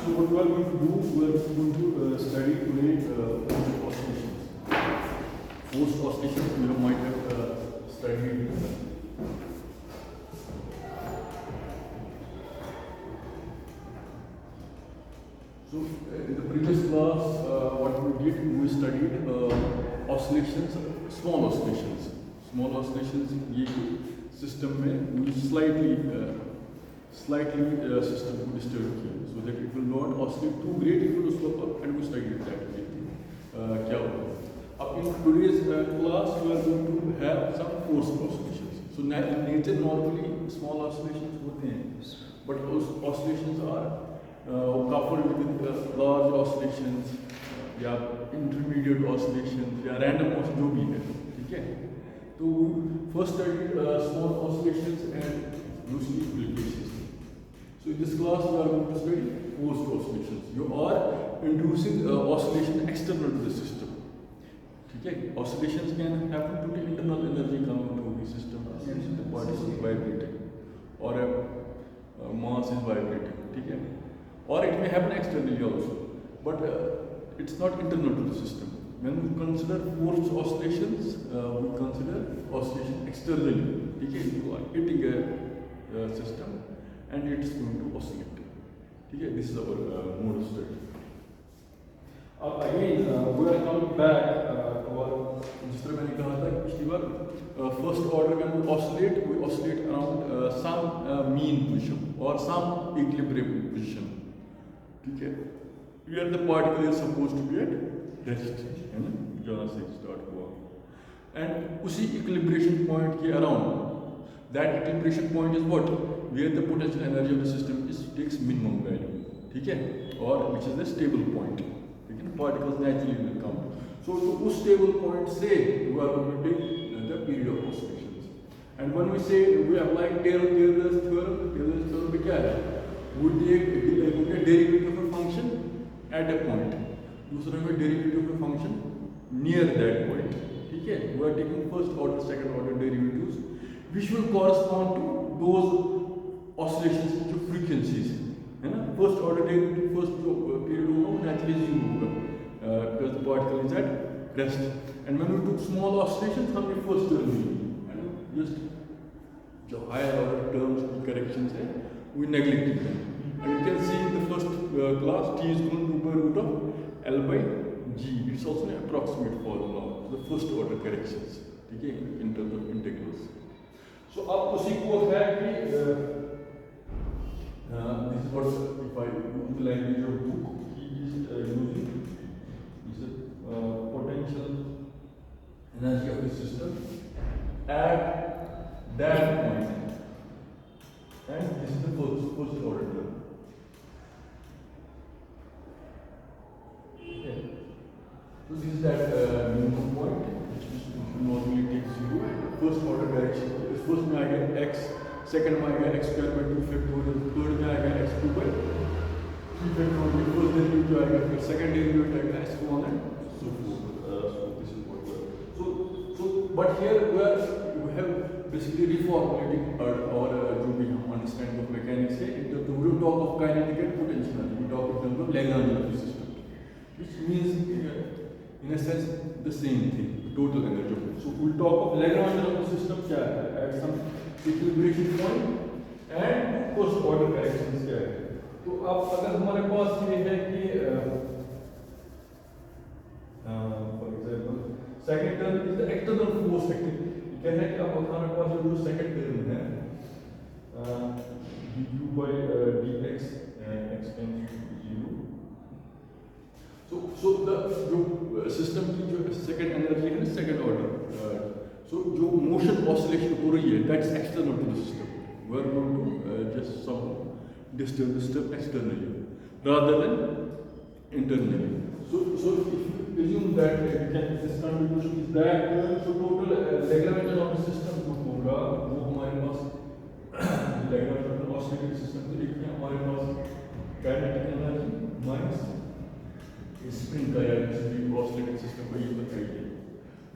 So what we are going to do, we are going to study today forced oscillations. Forced oscillations you might have studied. So in the previous class, what we did, we studied oscillations, small oscillations. Small oscillations ये system में we slightly system को disturb किया, so that it will not oscillate too great, it will slope up, and we studied that way. क्या होगा? अब in today's class we are going to have some forced oscillations. So in nature normally small oscillations होते हैं, but those oscillations are coupled with large oscillations या intermediate oscillations या random जो भी है, ठीक है? तो first studied small oscillations and loosely equilibrations. So in this class we are going to study forced oscillations. You are inducing oscillation external to the system. ठीक है? Oscillations can happen due to internal energy coming to the system, and the particles is vibrating, or a mass is vibrating. ठीक है? Or it may happen externally also, but it's not internal to the system. When we consider forced oscillations, we consider oscillation externally. ठीक है? You are hitting a system and it's going to oscillate. Okay, this is our mode of study. Again, we are coming back to our. जिस तरह मैंने कहा था पिछली बार, first order when we oscillate around some mean position or some equilibrium position. ठीक है? Where the particle is supposed to be at rest, है ना? जहाँ से start हुआ. And उसी equilibration point के around. That equilibration point is what? Where the potential energy of the system takes minimum value, ठीक है? Or which is the stable point. ठीक है? Particles naturally will come. So to उस stable point से we are going to take the period of oscillations. And when we say we apply Taylor's theorem पे क्या है? We take a derivative of a function at a point. दूसरे में derivative of a function near that point. ठीक है? We are taking first order, second order derivatives, which will correspond to those oscillations जो frequencies है ना? First order derivative first जो period होगा naturally zero होगा because the particle is at rest. And when we took small oscillations हमने first term Lee, and just जो higher order terms की corrections है we neglected them. And you can see in the first class t is equal to 2 by root of L by G. It's also an approximate formula for the first order corrections, ठीक है? In terms of integrals. So अब उसी को है कि this is what if I use the language of book, he is using potential energy of the system at that point, and this is the first order term. Okay. So this is that minimum point which normally takes 0, and first order direction. First में आएगा x, second में आएगा x square by 2 factorial, third में आएगा x 2 by 3 factorial, first derivative जो आएगा, फिर second derivative आएगा x 1 and so forth. So this is what we are. So but here we have basically reformulating our जो भी हम understanding of mechanics है. We don't talk of kinetic and potential energy. We talk in terms of Lagrange of the system, which means in a sense the same thing. Total energy. So we'll talk of Lagrange of the system क्या है? At some equilibration point and first order corrections क्या है? तो अब अगर हमारे पास ये है कि for example second term is the external force acting. क्या है कि अब हमारे पास जो second term है du by dx x tends to 0. So the जो system की जो second energy है ना, second order, so जो motion oscillation हो रही है, that's external to the system. We are going to just somehow disturb the system externally rather than internally. So if you assume that this contribution is that, so total Lagrange of the system जो होगा वो हमारे पास Lagrange of the oscillating system को देखिए हमारे पास kinetic energy minus spring का या किसी भी oscillating system को ये बताइए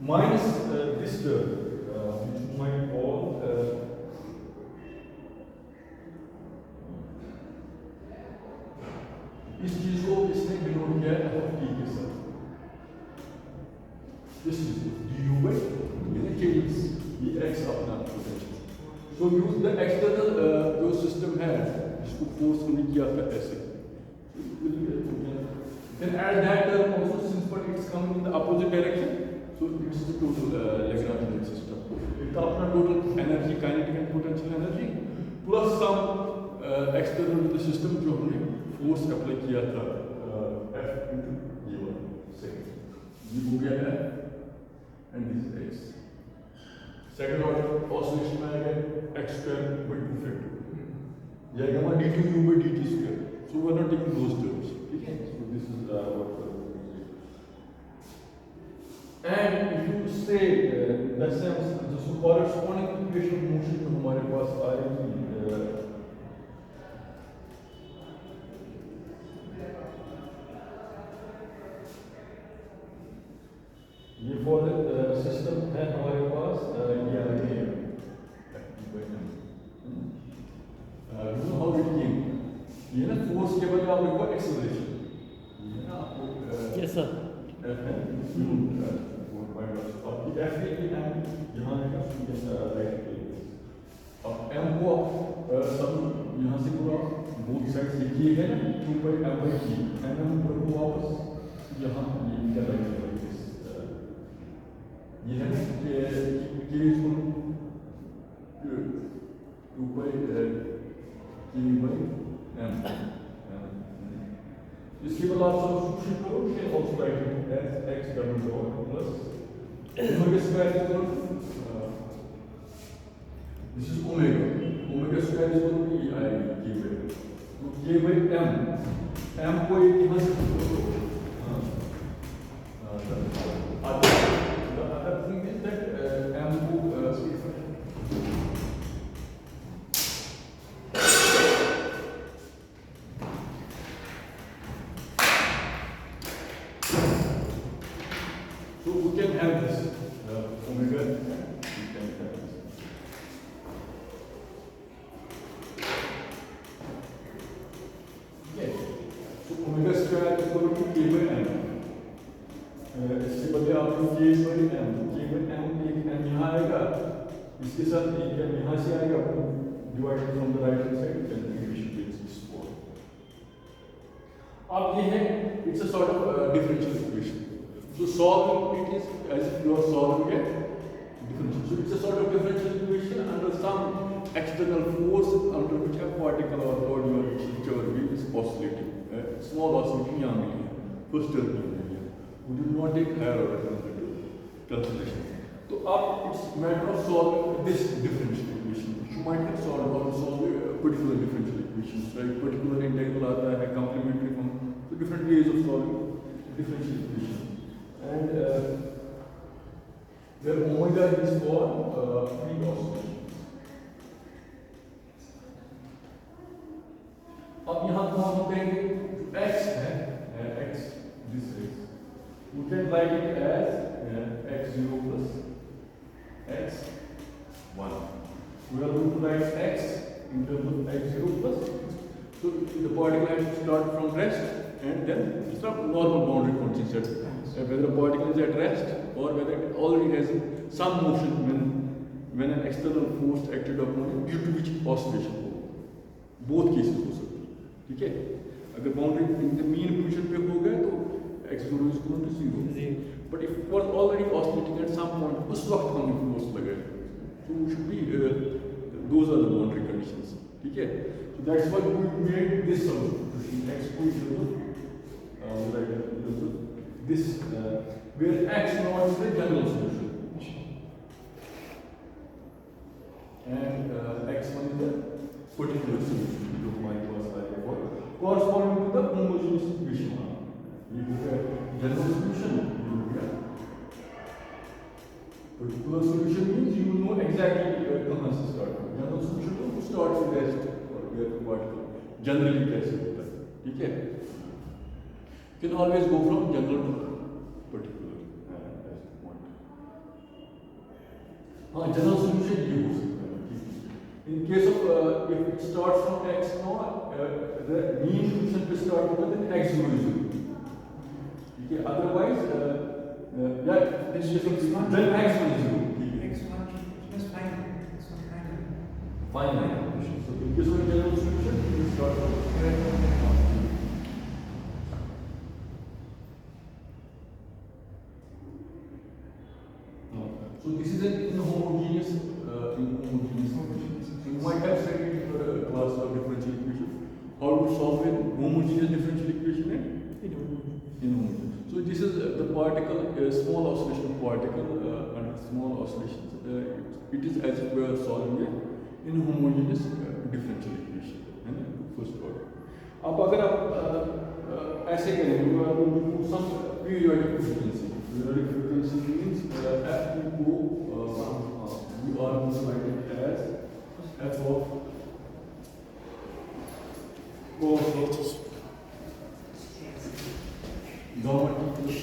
minus this term which you might call इस चीज को इसने डिनोट किया है एफ टी के साथ, इस चीज को डी यू बाई ये चेंजेस, ये एक्स अपना potential. So use the external जो सिस्टम है जिसको फोर्स हमने किया था ऐसे, then at that term also since but it's coming in the opposite direction, so it's the total Lagrangian system. इसका अपना total energy, kinetic and potential energy plus some external to the system जो हमने force apply किया था F into E1 second, ये हो गया है and this is X. Second order oscillation में आएगा x square by 2 factor, ये आएगा हमारा d2u by dt square, so we are not taking those terms, ठीक है? So this is what and if you say in that sense the corresponding equation of motion जो हमारे पास आएगी ये for system है हमारे पास ये आ गई है you know how it came, ये ना फोर्स के बदले आप लिखो एक्सेलरेशन, ये ना आपको यस सर एफ के लिए एम यहाँ आएगा राइट पे, अब एम को सब यहाँ से पूरा बोथ साइड से किए गए ना 2 by m by g, M को वापस यहाँ ये क्या लगेगा ये है ना कि इसको 2 by k by m, इसके बाद आप सब्स्टिट्यूट करो, you can also write it as x double dot plus omega square is equal to this is omega, omega square is equal to e I k by, तो k by m, m को एक यहाँ से the other thing is that m को so we can have this omega, we can have this. Okay, so omega square is equal to k by m. इसके बदले आप k by m, एक m यहाँ आएगा, इसके साथ एक m यहाँ से आएगा, divided from the right hand side, then integration takes this form. अब ये है, it's a sort of differential equation. So solving it is as if you are solving a differential. So it's a sort of differential equation under some external force under which a particle or body or whichever way is oscillating. Small oscillating यहाँ मिली है, first term मिली है. We do not take higher order consideration. So up it's matter of solving this differential equation. You might have solved how to solve a particular differential equation. Like particular integral आता है, complementary from, so different ways of solving differential equation. And where omega is for free oscillation. अब यहाँ तो हम कहेंगे x है, x this is, we can write it as x0 plus x1. We are going to write x in terms of x0 plus. So the particle has to start from rest and then it's not normal boundary conditions set. Whether a particle is at rest or whether it already has some motion when an external force acted upon it due to which oscillation हो, both cases हो सकते हैं, ठीक है? अगर boundary in the mean position पे हो गए तो x0 is equal to 0. But if it was already oscillating at some point, उस वक्त हमें force लगे, so we should be those are the boundary conditions, ठीक है? So that's why we made this substitution x को this where x naught is the general solution and x1 is the particular solution जो हमारे पास आएगा वो corresponding to the homogeneous equation. ये हो गया general solution, ये हो गया particular solution means you know exactly कहाँ से start हो. General solution तो start with rest or where the particle generally कैसे होता है, ठीक है? Can always go from general to particular as you want. हाँ, general solution ये हो सकता है. In case of if it starts from x naught, the mean position will start with an x zero is 0. Okay, otherwise, yeah, this is then x one is 0. X1 plus finite. X1 finite. Finite position. So in case of general solution, it will start with so this is an inhomogeneous inhomogeneous. So you might have studied in your class of differential equation how to solve a homogeneous differential equation and inhomogeneous. So this is the particle, small oscillation particle under small oscillations. It is as if we are solving a inhomogeneous differential equation. है ना? First order. अब अगर आप ऐसे करेंगे तो आप उनको some periodic frequency. Periodic frequency means f equal we are going to write it as f of cos gamma t plus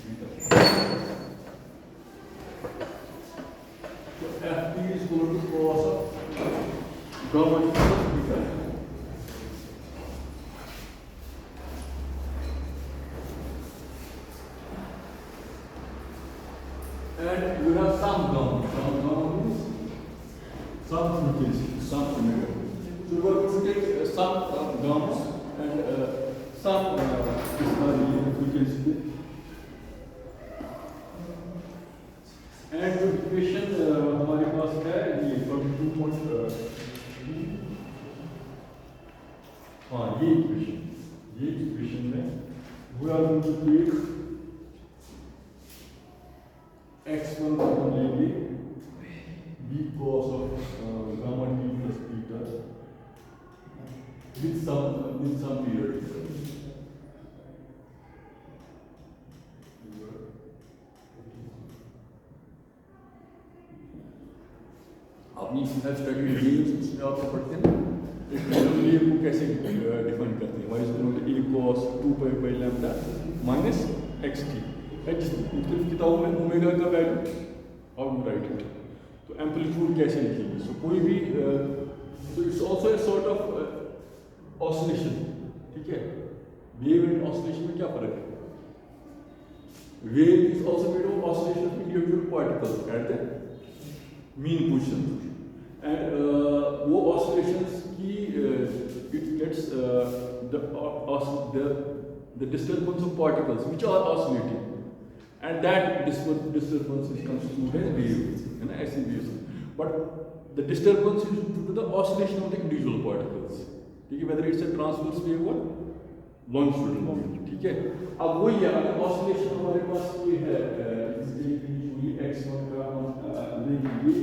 beta. So f t is equal to cos of gamma t plus beta. And you have some gamma. Some gamma means some frequency, some omega. So you are going to take some gamma and some frequency. And जो equation हमारे पास है ये 22 हाँ ये equation में we are going to take x1 लेंगे b cos of gamma t plus beta with some period. आपने सीधा स्टडी गेम्स उसमें आपको पढ़ते हैं ये को कैसे डिफाइन करते हैं y is equal to a cos 2 pi by lambda minus xt है जिस किताबों में ओमेगा का value how to write it तो एम्पलीट्यूड कैसे लिखेंगे सो कोई भी so it's also a sort of oscillation ठीक है वेव एंड ऑसिलेशन में क्या फर्क है wave is also made of oscillation of individual particles at the mean position and वो ऑसिलेशंस की it gets the disturbance of particles which are oscillating and that disturbance is constituted as wave है ना ऐसी waves but the disturbance is due to the oscillation of the individual particles ठीक है whether it's a transverse wave or longitudinal wave ठीक है अब वही है अगर oscillation हमारे पास ये है x1 का हम लेंगे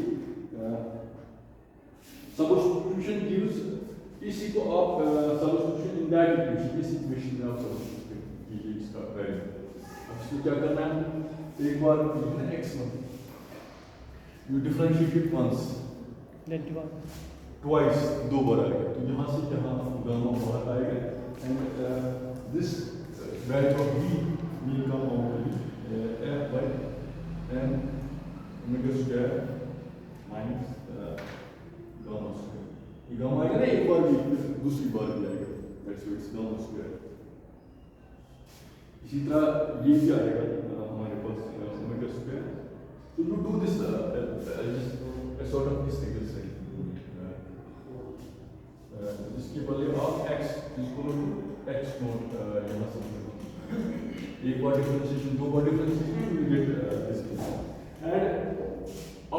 substitution gives इसी को आप substitution in that equation इस equation में आप substitute कीजिए इसका वैल्यू अब इसको क्या करना है एक बार लिखना x1 you differentiate it once then twice दो बार आएगा तो यहाँ से यहाँ गामा बाहर आएगा and this value of v will come out f by m omega square minus gamma square ये गामा आएगा ना एक बार भी दूसरी बार भी आएगा that's why it's gamma square इसी तरह ये भी आएगा हमारे पास omega square so you do this just a sort of this thing इसके बदले आप x इसको x नोट यहाँ से एक बार डिफरेंशिएशन दो बार differentiation you get this and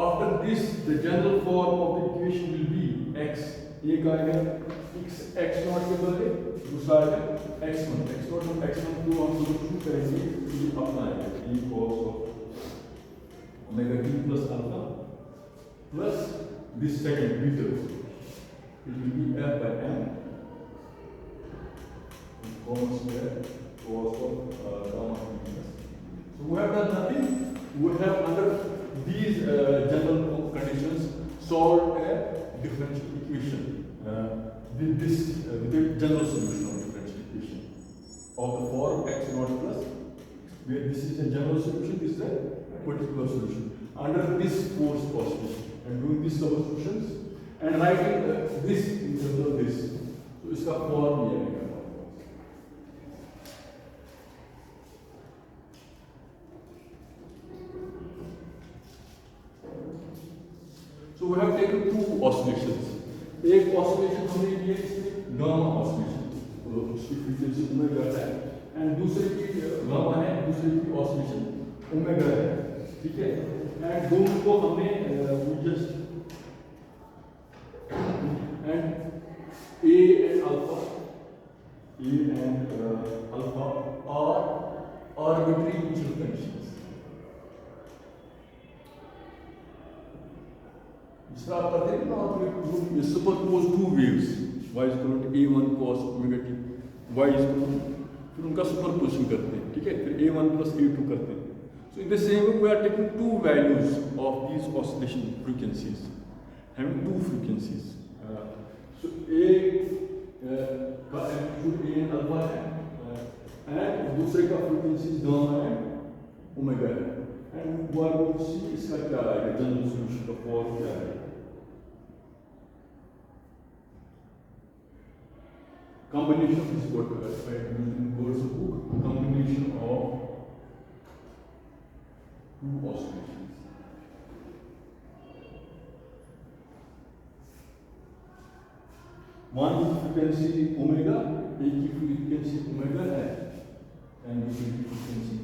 after this the general form of the equation will be x एक आएगा x नॉट के बदले दूसरा आएगा x1 और x1 को हम सब्स्टिट्यूट करेंगे तो ये अपना आएगा e cos of omega t plus alpha plus this second beta it will be f by m gamma square cos of gamma t plus. So we have done nothing. We have under these general conditions solved a differential equation with the general solution of differential equation of the form x naught plus where this is a general solution, this is a particular solution under this forced oscillation and doing these substitutions and writing this in terms of this. तो इसका form ये आएगा। So we have taken two oscillations. एक oscillation हमने लिए इसमें gamma oscillation, तो उसकी फ्रीक्वेंसी ओमेगा है, एंड दूसरे की गामा है, दूसरे की ऑसिलेशन ओमेगा है, ठीक है। एंड दोनों को हमने just and A and alpha are arbitrary initial conditions. दूसरा आप करते हैं ना, आप superpose two waves, y is equal to a1 cos omega t, y is equal to, फिर उनका सुपरपोजिशन करते हैं, ठीक है, फिर a1 प्लस a2 करते हैं। So in the same way we are taking two values of these oscillation frequencies, having two frequencies. So a का एम्पलीट्यूड a एंड अल्फा है, एंड दूसरे का फ्रीक्वेंसीज गामा एंड ओमेगा है, and we are going to see इसका क्या आएगा, general solution का form क्या है। Combination is what I used in course of book. Combination of two oscillations. One is frequency omega, एक की frequency omega है, and दूसरी की frequency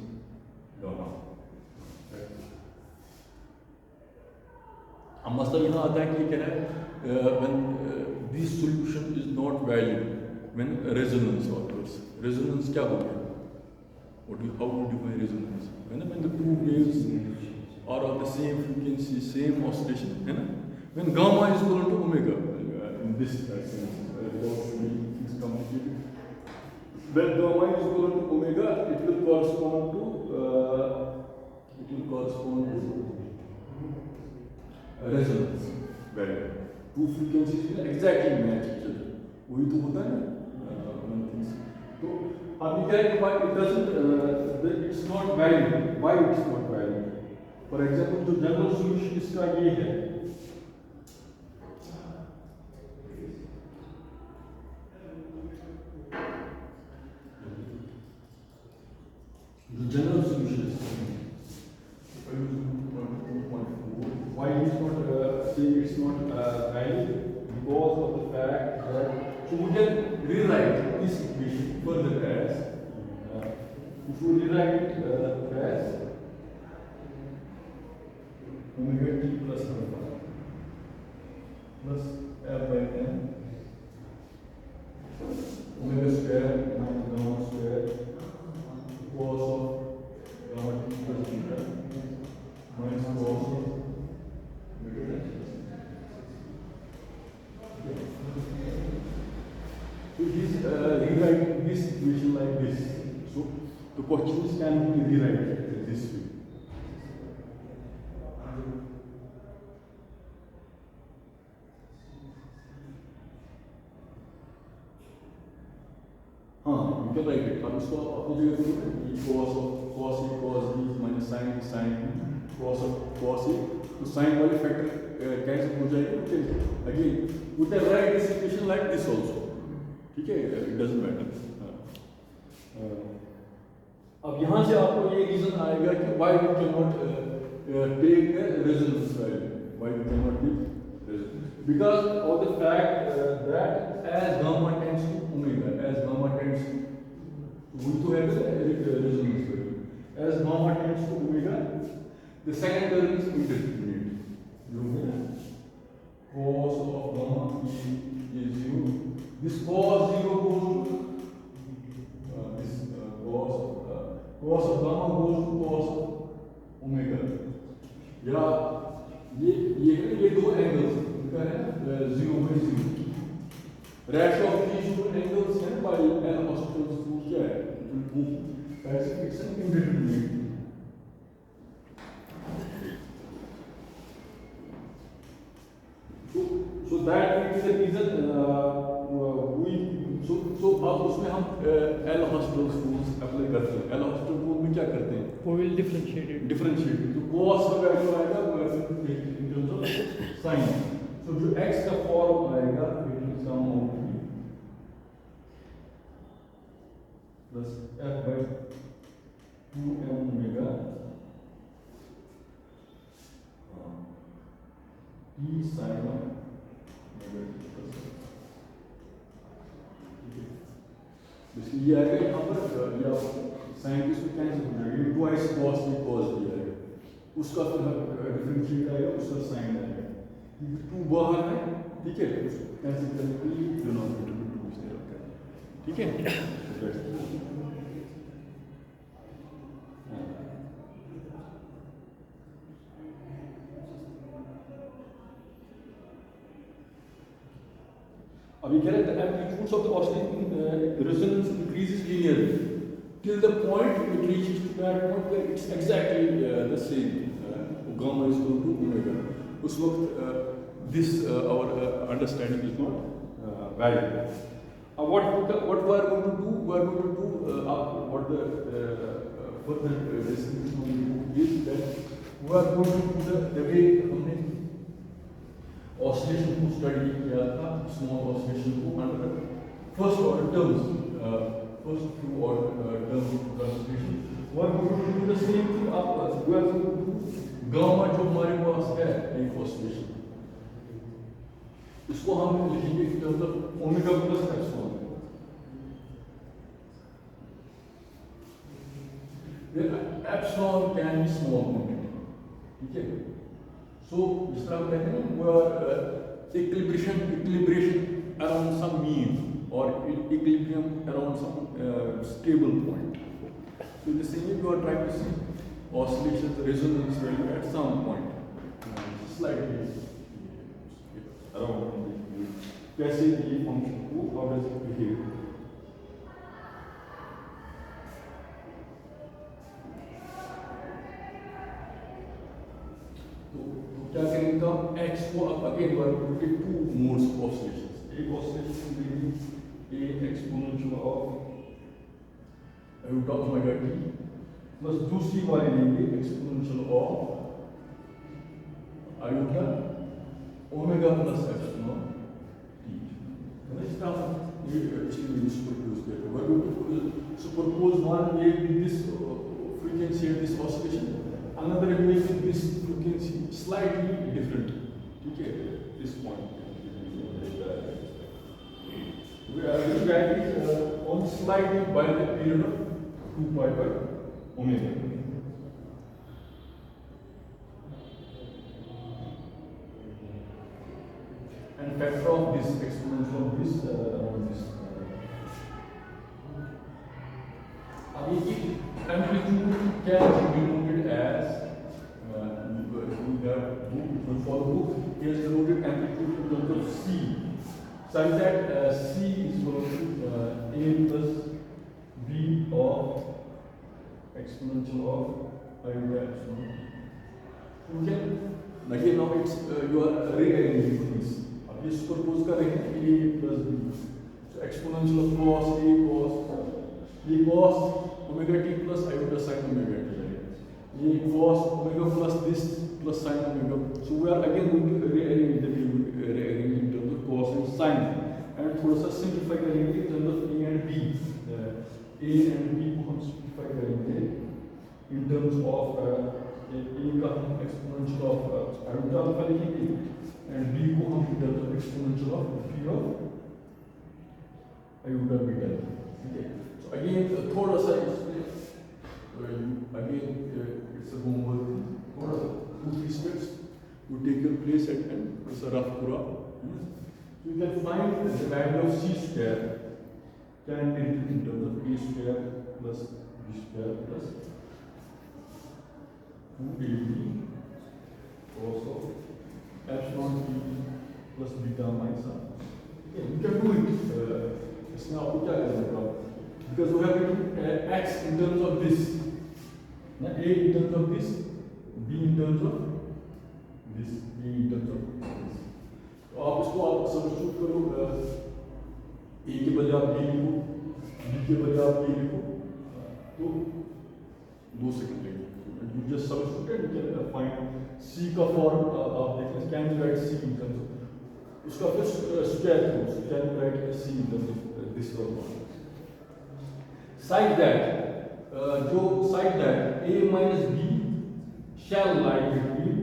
gamma. अब मसला यहाँ आता है कि क्या है, when this solution is not valid, when resonance occurs. Resonance क्या हो गया? How do you define resonance? When the two waves are of the same frequency, same oscillation, है ना? When gamma is equal to omega, in this sense, it's complicated. When gamma is equal to omega, it will correspond to resonance value. Two frequencies will exactly match each other. वही तो होता है ना। तो अब ये क्या है कि why it doesn't, it's not valid. Why it's not valid? For example, जो जनरल सॉल्यूशन इसका ये है, जो general solution why it's not saying it's not valid, because of the fact that, so we can rewrite this equation further as, if we rewrite it as omega t plus alpha plus f by n omega square minus gamma square cos of gamma t plus beta minus cos of omega t. So it is rewriting this equation like this. So the questions can be rewritten this way. हाँ, you can write it. अब इसको अपनी जगह करोगे, cos A cos B minus sin B cos A, तो sin वाले factor cancel हो जाएंगे। Again, we can write this equation like this also. ठीक है, it doesn't matter. अब यहाँ से आपको ये रीजन आएगा कि why we cannot take the resonance value. Why we cannot take resonance? Because of the fact that as gamma tends to omega, as gamma tends to, we to have the resonance value. As gamma tends to omega, the second term is indeterminate. Cos of gamma is 0. This cos 0 goes to cos of gamma goes to cos of omega. या ये दो angles इनका है ना 0 by 0. Ratio of these two angles है by L hospitals rule क्या है? It will move as it's an indeterminate. So that is the reason so अब उसमें हम L hospitals rules अप्लाई करते हैं. L hospital rule में क्या करते हैं? We will differentiate it. Differentiate. तो cos का वैल्यू आएगा in terms of sin. So जो x का फॉर्म आएगा it will come out to be plus f by 2m omega t sin of omega t plus basically ये आएगा यहाँ पर या साइन की उसमें कैंसिल हो जाएगा, ये ट्वाइस कॉस में कॉस भी आएगा, उसका फिर डिफरेंशिएट आएगा, उसका साइन आएगा, टू बाहर है, ठीक है, उसको कैंसिल करने के लिए डिनोमिनेटर में टू इसने रखा है, ठीक है। अभी कह रहे हैं amplitudes of the oscillating resonance increases linearly till the point it reaches to that point where it's exactly the same. Gamma is equal to omega. उस वक्त this our understanding is not valid. What we are going to do? We are going to do what the further description is that we are going to do the way हमने oscillation को study किया था, small oscillation को under first order terms, first few order terms of consideration. We are going to do the same thing. We are going to do gamma जो हमारे पास है एक oscillation, इसको हम लिखेंगे in terms of omega plus epsilon. Epsilon can be small quantity, ठीक है? So जिस तरह हम कहते हैं we are equilibration around some mean or equilibrium around some stable point. So the same way we are trying to see oscillations, resonance value at some point, slightly around कैसे ये function को how does it behave. क्या करेंगे तो हम x को अब again work करके टू मोड्स ऑफ ऑसिलेशंस, एक ऑसिलेशन देंगे a exponential of root of omega t plus दूसरी वाली लेंगे exponential of iota omega plus epsilon t. इस तरह ये एक्चुअली सुपरपोज किया है, we're going to superpose one wave with this frequency and this oscillation, another wave with this frequency slightly different, ठीक है, this point. We are going to write it on slightly by the period of 2 pi by omega. And factor of this exponential of this around this. अब ये amplitude can be denoted as we have for the book here is denoted amplitude in terms of c, such that c is equal to a plus b of exponential of iota epsilon. Okay, again now it's you are rearranging things. अब ये superpose कर रहे हैं a plus b, so exponential of cos a cos ये cos omega t plus iota sin omega t. ये cos omega plus this plus sin omega. So we are again going to rearrange in terms of cos and sin, and थोड़ा सा simplify करेंगे in terms of a and b. A and b को हम simplify करेंगे in terms of a का हम exponential of iota alpha लिखेंगे and b को हम in terms of exponential of p of iota beta. Okay. So again थोड़ा सा again it's a homework, थोड़ा सा 2-3 steps you take your place and it's a rough pura. So you can find the value of c square can be written in terms of a square plus b square plus 2ab cos of epsilon t plus beta minus r. Okay, you can do it. इसमें आपको क्या करना होगा? Because we have written x in terms of this, a in terms of this, b in terms of this, b in terms of this. तो आप इसको आप substitute करो, a के बजाय आप b लिखो, b के बजाय आप a लिखो, तो 2 सेकंड लेंगे. You just substitute and you can find c का फॉर्म आप देख लें, can you write c in terms of उसका फिर स्क्वायर करो, so can you write c in terms of this one. such that a minus b shall lie between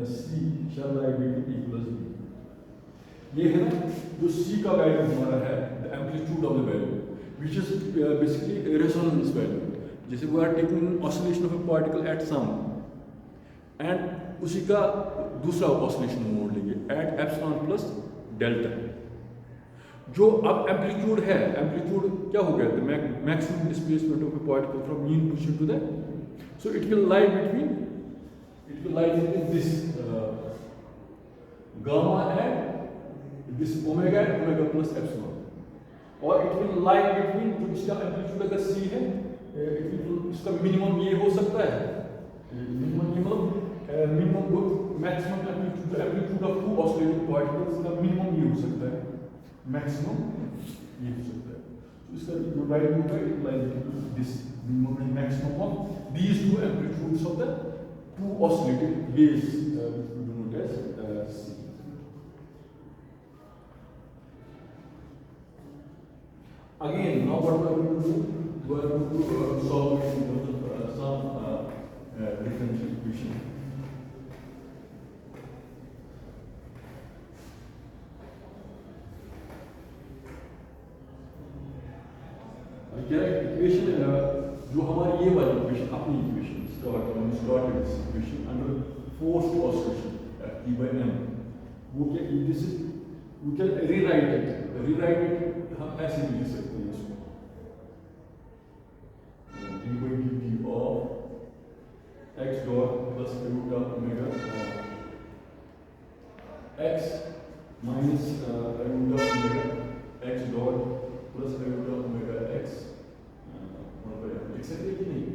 c shall lie between e plus b. ये है ना जो c का value हमारा है the amplitude of the value which is basically a resonance value. जैसे we are taking oscillation of a particle at some and उसी का दूसरा oscillation मोड लेंगे at epsilon plus delta. जो अब एम्पलीट्यूड है, एम्पलीट्यूड क्या हो गया? The maximum displacement of a particle from mean position to the, so it will lie between this gamma and this omega and omega plus epsilon, और it will lie between, जो इसका amplitude अगर सी है, इसका minimum ये हो सकता है, minimum maximum amplitude of two oscillating particles का मिनिमम ये हो सकता है, मैक्सिमम ये हो सकता है. तो इसका जो वैल्यू होगा it like this minimum and maximum of these two amplitudes of the two oscillating waves which we denote as C. Again, now what we are going to do? We are going to solve it in terms of some differential equation. क्या equation जो हमारी ये वाली equation, अपनी equation started this equation under forced oscillation E by m, वो क्या, this is we can rewrite it हम ऐसे भी लिख सकते हैं इसको d by dt of x dot plus iota omega x minus iota omega x dot plus iota omega x लिख सकते हैं कि नहीं?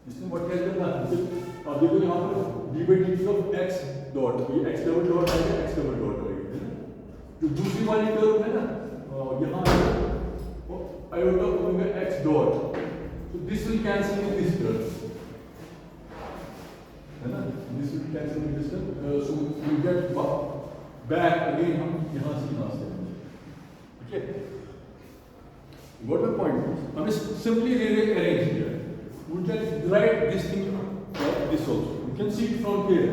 इसमें व्हाट क्या करना है? अब देखो यहाँ पर d by dt of x dot, ये x डबल डॉट आएगा, x डबल डॉट आएगा, है ना? जो दूसरी वाली टर्म है ना, यहाँ iota omega x dot, so this will cancel with this term, है ना? This will cancel with this term, so we get back again हम यहाँ से ठीक है? What my point is, हमें simply rearrange here. We can write this thing this also. You can see it from here.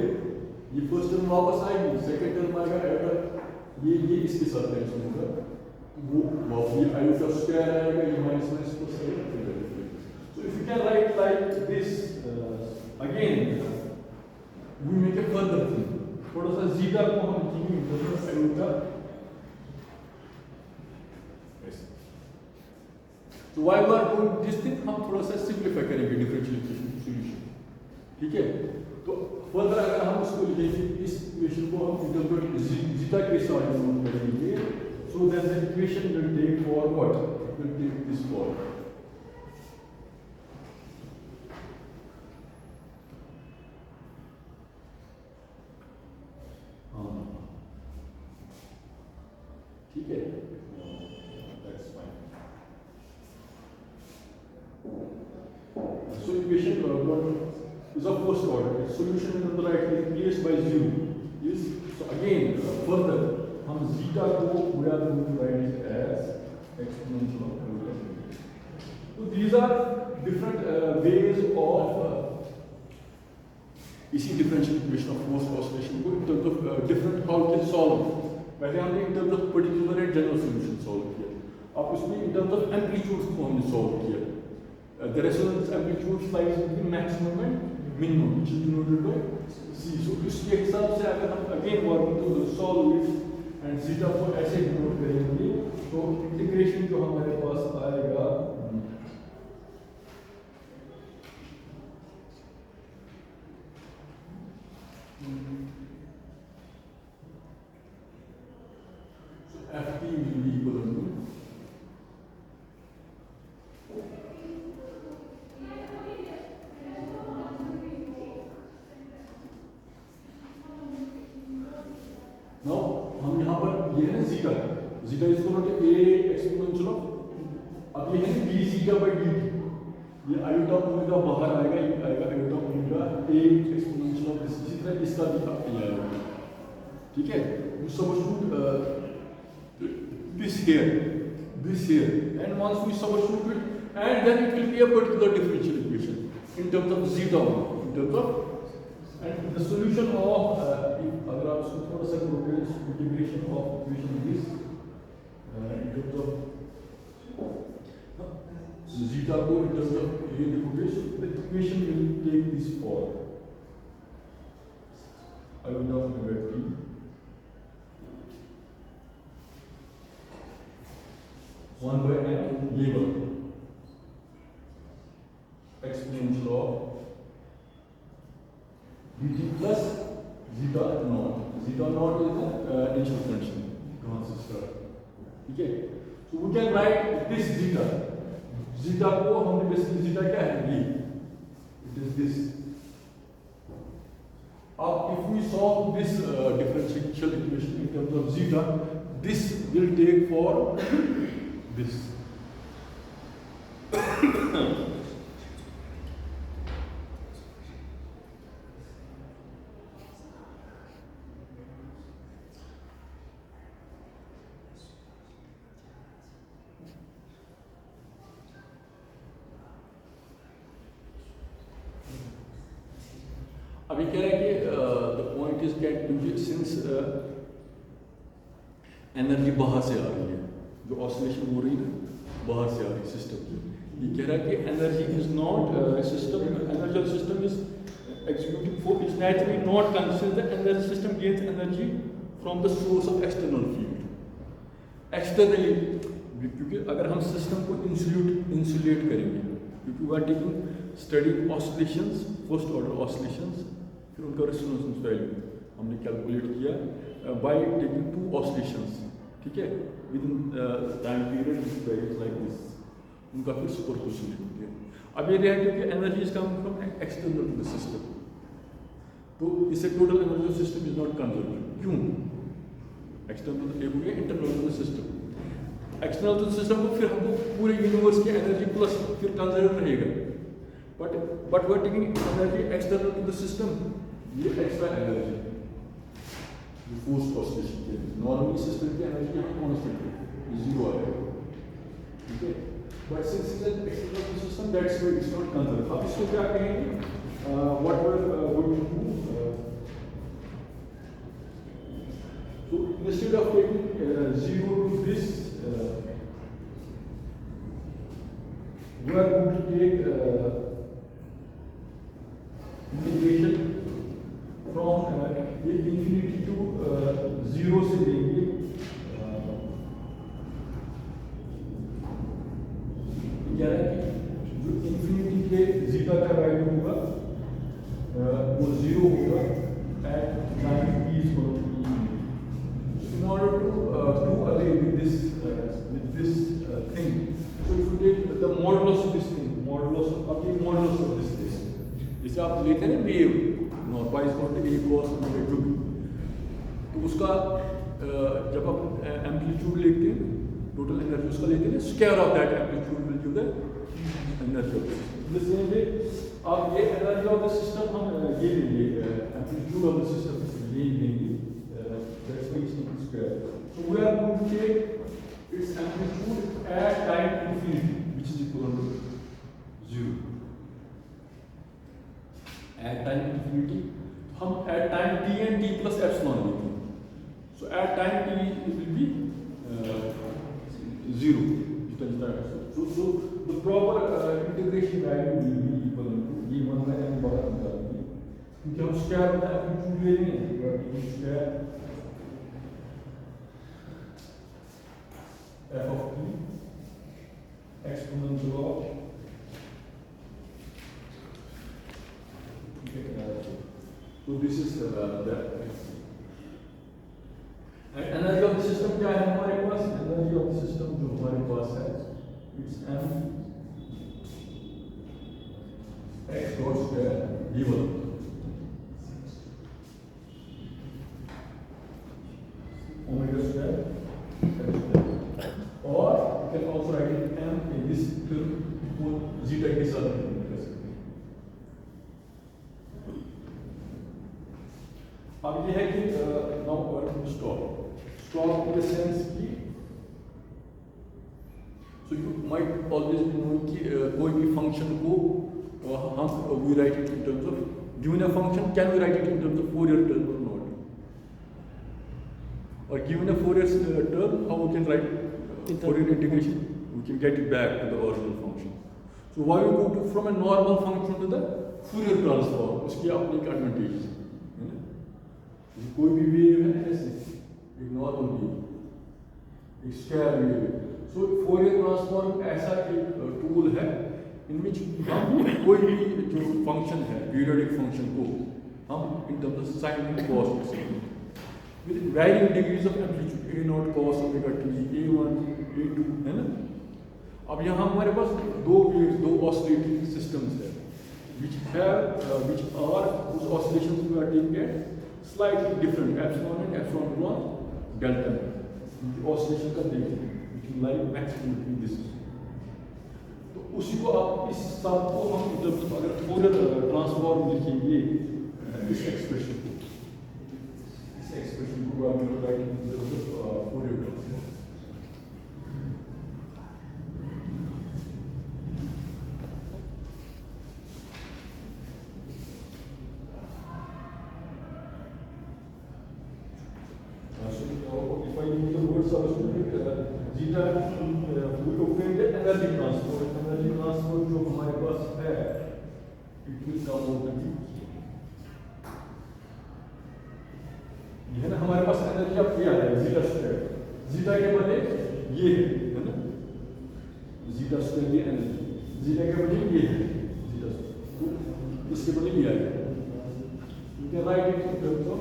ये first term वापस आएगी, second term आएगा, अगर ये इसके साथ कैंसिल होगा, वो ये iota square आएगा, ये minus plus आएगा. So if you can write like this, again we make a further thing. थोड़ा सा zeta को हम लिखेंगे plus iota. तो while we are doing this thing, हम थोड़ा सा सिंप्लीफाई करेंगे डिफरेंशियल इक्वेशन सॉल्यूशन, ठीक है? तो फर्दर अगर हम इसको लिखेंगे, इस इक्वेशन को हम इंटरप्रेट जीटा के साथ नोट करेंगे, so that the equation will take for what, will take this for ठीक है? That's fine. So equation is of first order. Its solution on the right is placed by 0. Is so again further हम zeta को we are going to write it as exponential of iota. So these are different ways of इसी differential equation of forced oscillation को in terms of different how we can solve. पहले हमने in terms of particular and general solution solve किया. अब उसमें in terms of amplitudes को हमने solve किया. The resonance amplitude lies between maximum and minimum, which is denoted by C. So इसके हिसाब से अगर हम again work to solve it and zeta को ऐसे denote करेंगे, तो integration जो हमारे पास आएगा so Ft will be equal to zeta. Zeta is equal to a exponential of, अब ये है d zeta by dt. ये iota omega बाहर आएगा, ये आएगा iota omega a exponential of this. इसी तरह इसका भी ये आएगा, ठीक है? You substitute this here, and once we substitute it, and then it will be a particular differential equation in terms of zeta 1, in terms of, and the solution of if अगर आप इसको थोड़ा सा करोगे integration of equation this in terms of zeta को in terms of ये देखोगे the equation will take this form. I will now forget T. One by n label exponential of dt plus zeta naught. Zeta naught is the initial condition. Okay. So we can write this zeta. Zeta को हमने basically zeta क्या है ये? It is this. If we solve this differential equation in terms of zeta, this will take for this. अभी कह रहा है कि the point is that since energy बाहर से आ रही है, जो ऑसिलेशन हो रही है बाहर से आ रही है सिस्टम की, ये कह रहा है कि energy is not system, energy system is executing force is naturally not conscious that energy system gains energy from the source of external field. Externally, क्योंकि अगर हम सिस्टम को इंसुलेट करेंगे, क्योंकि we are taking study oscillations, first order oscillations, फिर उनका resonance value हमने calculate किया by taking two oscillations, ठीक है, within time period which varies like this, उनका फिर सुपरपोजिशन होती है. अब ये देखिए कि energy is coming from external to the system, तो इससे total energy system is not conserve. क्यों? एक्सटर्नल एक हो गया, internal to the system. External to the system को फिर हमको पूरे यूनिवर्स की एनर्जी प्लस फिर कंजर्व रहेगा, but we are taking energy external to the system, ये एक्स्ट्रा एनर्जी फोर्स ऑसिलेशन के लिए. नॉर्मली सिस्टम की एनर्जी यहाँ कांस्टेंट है, जीरो आएगा, ठीक है. But since it's an external system, that's why it's not conserved. अब इसको क्या कहेंगे? What we're going to do? So instead of taking 0 to this, we are going to take integration from infinity to 0 से लेंगे क्या है कि जो इंफिनिटी के जीटा का वैल्यू होगा वो 0 होगा at time t is equal to e. In order to do away with this thing, so if you take the modulus of this thing, modulus of this thing, जैसे आप लेते हैं ना wave, not y is equal to a cos omega t, तो उसका जब आप amplitude लेते हैं, टोटल एनर्जी उसका लेते हैं, square of that amplitude will give the energy of the system. The same वे अब ये एनर्जी ऑफ द सिस्टम हम ये लेंगे, एम्पलीट्यूड ऑफ द सिस्टम ये लेंगे, that's why it's square. So we are going to take its amplitude at time infinity which is equal to 0. At time infinity हम at time t and t plus epsilon लेते हैं. So at time t will be 0. So the proper integration value will be equal to ये 1 by m बाहर निकालेंगे, क्योंकि हम square होता है एम्पलीट्यूड ले लेंगे, square f of t exponential of so this is that. Energy of the system क्या है हमारे पास? एनर्जी ऑफ द सिस्टम जो हमारे पास है it's m x dot square d1 omega square और you can also write it m in this term zeta के साथ कर सकते हैं. अब ये है कि now we are to stop in the sense कि so might always be knowing कि कोई भी function को हम we write it in terms of given a function, can we write it in terms of Fourier term or not? Or given a Fourier term, how we can write Fourier integration? We can get it back to the original function. So why we go to from a normal function to the Fourier transform? उसकी अपनी एक advantage है ना? कोई भी wave है ऐसे एक normal wave, एक square wave. So Fourier transform ऐसा एक tool है in which हम कोई भी जो function है periodic function को हम in terms of sin and cos लिख सकते हैं with varying degrees of amplitude, a0 cos omega t, a1, a2 है ना. अब यहाँ हमारे पास दो waves, दो oscillating systems है which are whose oscillations we are taking at slightly different epsilon and epsilon 1 delta में oscillation का देखें which will lie maximum between this. तो उसी को आप इस साथ को हम जब अगर Fourier ट्रांसफॉर्म लिखेंगे इस एक्सप्रेशन को आप right in terms of Fourier transform. If I use the word substitute, zeta, we obtain the energy transfer. Energy transfer जो हमारे पास है, it will come out the ये है ना हमारे पास एनर्जी अब क्या है zeta square. zeta के बदले ये है ना zeta square ये एनर्जी. zeta के बदले ये है zeta square. तो इसके बदले ये आएगा. You can write it in terms of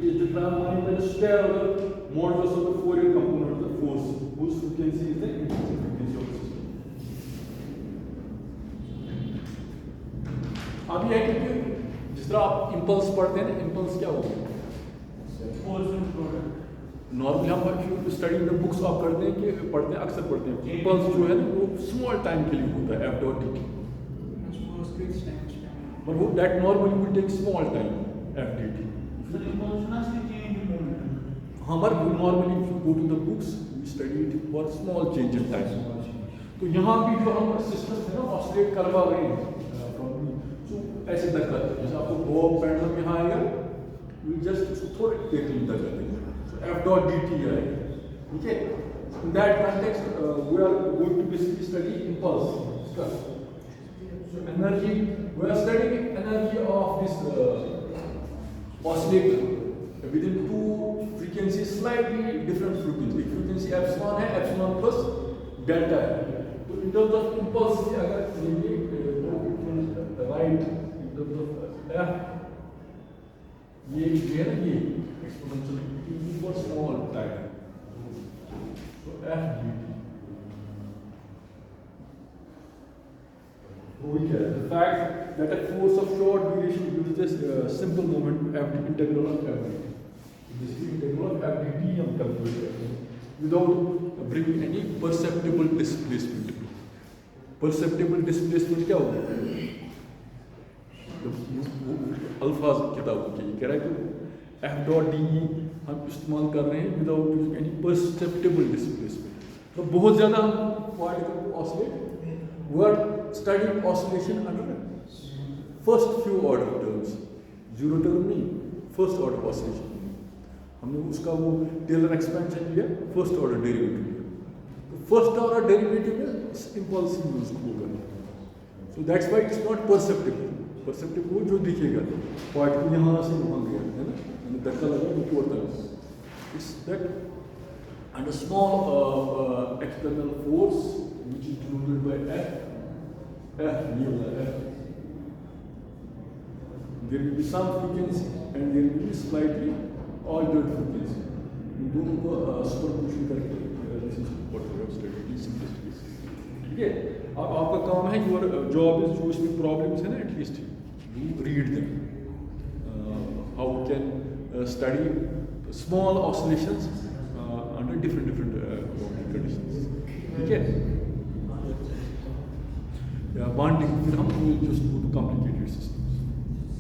determined by the square of the modulus of the Fourier component of the force, whose frequency is the intrinsic frequency of the system. अब ये है कि जिस तरह आप impulse पढ़ते हैं ना, impulse क्या होगा? Force and product. Normally हम study in the books आप करते हैं कि पढ़ते हैं अक्सर पढ़ते हैं impulse जो है ना वो small time के लिए होता है f dot dt. But वो that normally will take small time f dt. हमारे normally if you go to the books we study it for small change in time. तो यहाँ भी जो हम सिस्टम है ना ऑसिलेट करवा रहे हैं तो ऐसे तक करते हैं जैसे आपको बॉब पेंडुलम यहाँ आएगा we just उसको थोड़े देर के लिए तक करते हैं so f dot dt आएगा. ठीक है. In that context we are going to basically study impulse. So energy we are studying energy of this oscillator within two frequencies, slightly different frequency. एक frequency epsilon है, epsilon plus delta है. तो in terms of impulse से अगर लेंगे तो right in terms of f ये है ना ये exponential for small time. So f dt. The fact that a force of short duration uses simple moment f integral of f dt. This is integral of f dt हम calculate करते हैं without bringing any perceptible displacement. Perceptible displacement क्या होगा? अल्फाज किताबों के ये कह रहा है कि f dot de हम इस्तेमाल कर रहे हैं without using any perceptible displacement. तो बहुत ज़्यादा हम particle को oscillate we are studying oscillation under first few order terms. Zero term नहीं, first order oscillation. हमने उसका वो टेलर एक्सपेंशन लिया, first order derivative. तो first order derivative में impulse यूज होगा. So that's why it's not perceptible. Perceptible वो जो दिखेगा, पार्टिकल यहाँ से वहाँ गया, है ना? मैंने धक्का लगा वो टूटता है. It's that under small external force which is denoted by f there will be some frequency and there will be slightly altered frequency. इन दोनों को सुपरपोजिशन करके this is what we have studied in simplicity. ठीक है. अब आपका काम है your job is जो इसमें problems है ना at least you read them. How we can study small oscillations different boundary conditions. ठीक है? Yeah, bonding फिर हम वो just go to complicated systems.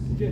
ठीक है?